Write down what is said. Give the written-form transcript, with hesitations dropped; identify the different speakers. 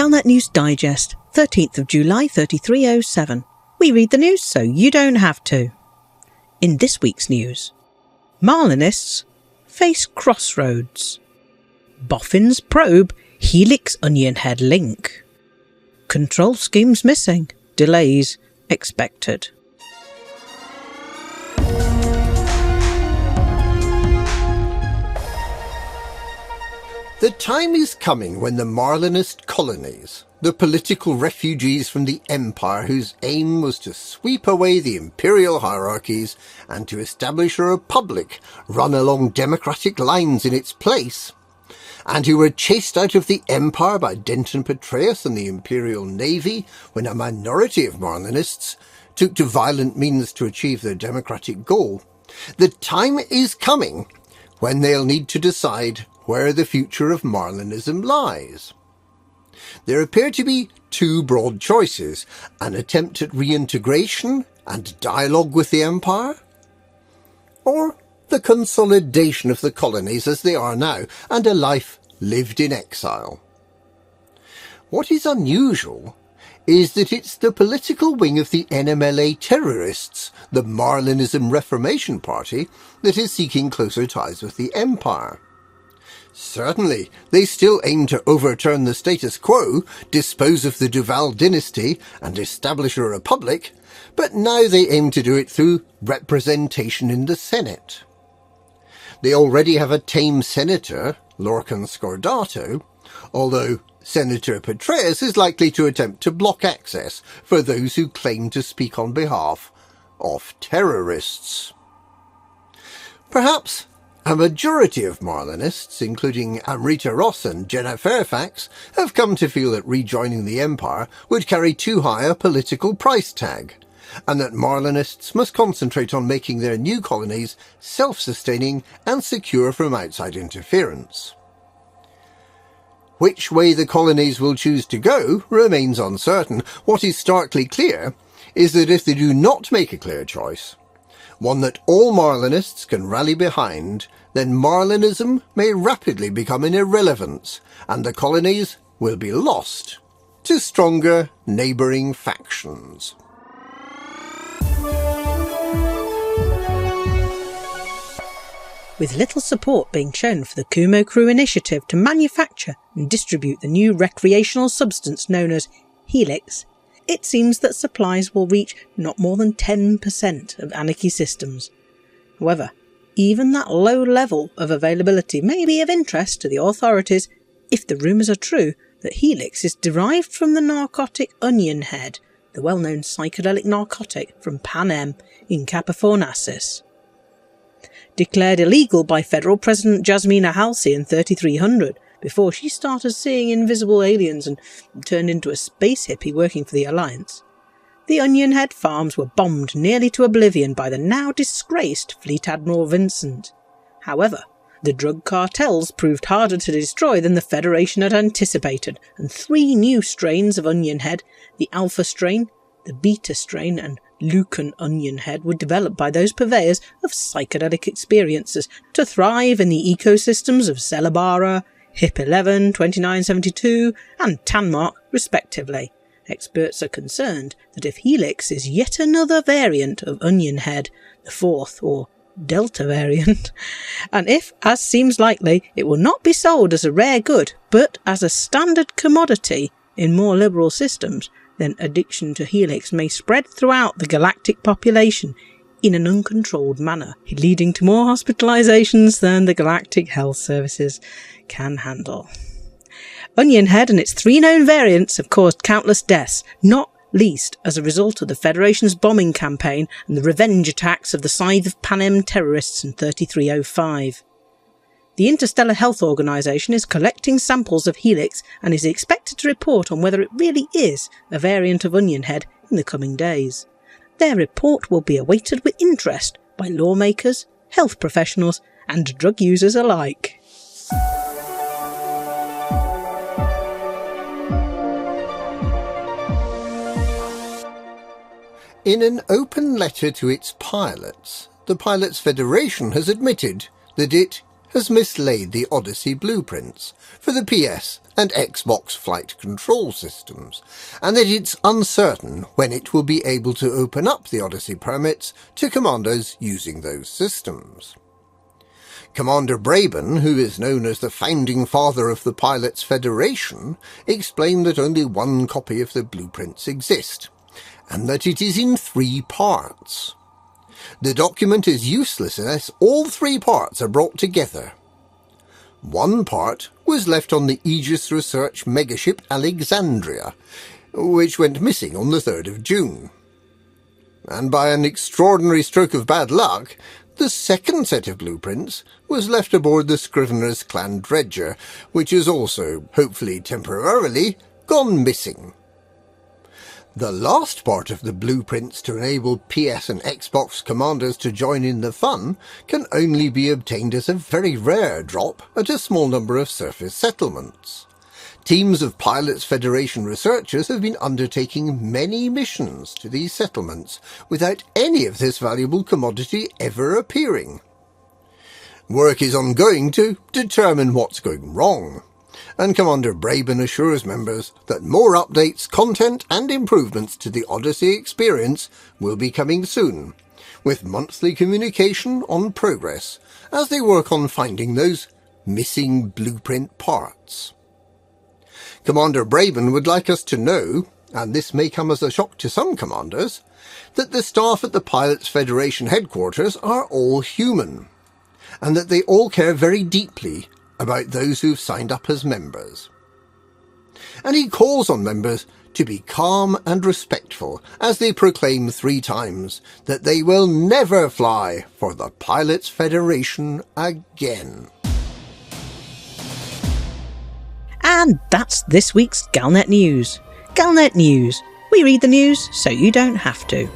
Speaker 1: Galnet News Digest, 13th of July 3307. We read the news so you don't have to. In this week's news, Marlinists face Crossroads. Boffins probe Helix-Onion head link. Control schemes missing. Delays expected.
Speaker 2: The time is coming when the Marlinist colonies, the political refugees from the Empire whose aim was to sweep away the imperial hierarchies and to establish a republic run along democratic lines in its place, and who were chased out of the Empire by Denton Patreus and the Imperial Navy when a minority of Marlinists took to violent means to achieve their democratic goal. The time is coming when they'll need to decide where the future of Marlinism lies. There appear to be two broad choices: an attempt at reintegration and dialogue with the Empire, or the consolidation of the colonies as they are now and a life lived in exile. What is unusual is that it's the political wing of the NMLA terrorists, the Marlinism Reformation Party, that is seeking closer ties with the Empire. Certainly, they still aim to overturn the status quo, dispose of the Duval dynasty, and establish a republic, but now they aim to do it through representation in the Senate. They already have a tame senator, Lorcan Scordato, although Senator Patreus is likely to attempt to block access for those who claim to speak on behalf of terrorists. Perhaps a majority of Marlinists, including Amrita Ross and Jenna Fairfax, have come to feel that rejoining the Empire would carry too high a political price tag, and that Marlinists must concentrate on making their new colonies self-sustaining and secure from outside interference. Which way the colonies will choose to go remains uncertain. What is starkly clear is that if they do not make a clear choice, one that all Marlinists can rally behind, then Marlinism may rapidly become an irrelevance, and the colonies will be lost to stronger neighbouring factions.
Speaker 1: With little support being shown for the Kumo Crew initiative to manufacture and distribute the new recreational substance known as Helix, it seems that supplies will reach not more than 10% of Anarchy systems. However, even that low level of availability may be of interest to the authorities if the rumours are true that Helix is derived from the narcotic onion head, the well-known psychedelic narcotic from Panem in Capafornacis. Declared illegal by Federal President Jasmina Halsey in 3300, before she started seeing invisible aliens and turned into a space hippie working for the Alliance, the Onion Head farms were bombed nearly to oblivion by the now disgraced Fleet Admiral Vincent. However, the drug cartels proved harder to destroy than the Federation had anticipated, and 3 new strains of Onion Head, the Alpha strain, the Beta strain and Lucan Onion Head, were developed by those purveyors of psychedelic experiences to thrive in the ecosystems of Celebara, HIP 11, 2972 and Tanmark, respectively. Experts are concerned that if Helix is yet another variant of Onion Head, the 4th or Delta variant, and if, as seems likely, it will not be sold as a rare good, but as a standard commodity in more liberal systems, then addiction to Helix may spread throughout the galactic population in an uncontrolled manner, leading to more hospitalizations than the galactic health services can handle. Onion Head and its 3 known variants have caused countless deaths, not least as a result of the Federation's bombing campaign and the revenge attacks of the Scythe of Panem terrorists in 3305. The Interstellar Health Organization is collecting samples of Helix and is expected to report on whether it really is a variant of Onion Head in the coming days. Their report will be awaited with interest by lawmakers, health professionals and drug users alike.
Speaker 2: In an open letter to its pilots, the Pilots Federation has admitted that it has mislaid the Odyssey blueprints for the PS and Xbox flight control systems, and that it's uncertain when it will be able to open up the Odyssey permits to commanders using those systems. Commander Braben, who is known as the founding father of the Pilots Federation, explained that only one copy of the blueprints exist, and that it is in 3 parts. The document is useless unless all 3 parts are brought together. One part was left on the Aegis Research megaship Alexandria, which went missing on the 3rd of June. And by an extraordinary stroke of bad luck, the second set of blueprints was left aboard the Scrivener's Clan Dredger, which has also, hopefully temporarily, gone missing. The last part of the blueprints to enable PS and Xbox commanders to join in the fun can only be obtained as a very rare drop at a small number of surface settlements. Teams of Pilots Federation researchers have been undertaking many missions to these settlements without any of this valuable commodity ever appearing. Work is ongoing to determine what's going wrong, and Commander Braben assures members that more updates, content and improvements to the Odyssey experience will be coming soon, with monthly communication on progress as they work on finding those missing blueprint parts. Commander Braben would like us to know, and this may come as a shock to some commanders, that the staff at the Pilots Federation headquarters are all human, and that they all care very deeply about those who've signed up as members. And he calls on members to be calm and respectful as they proclaim 3 times that they will never fly for the Pilots Federation again.
Speaker 1: And that's this week's Galnet News. Galnet News. We read the news so you don't have to.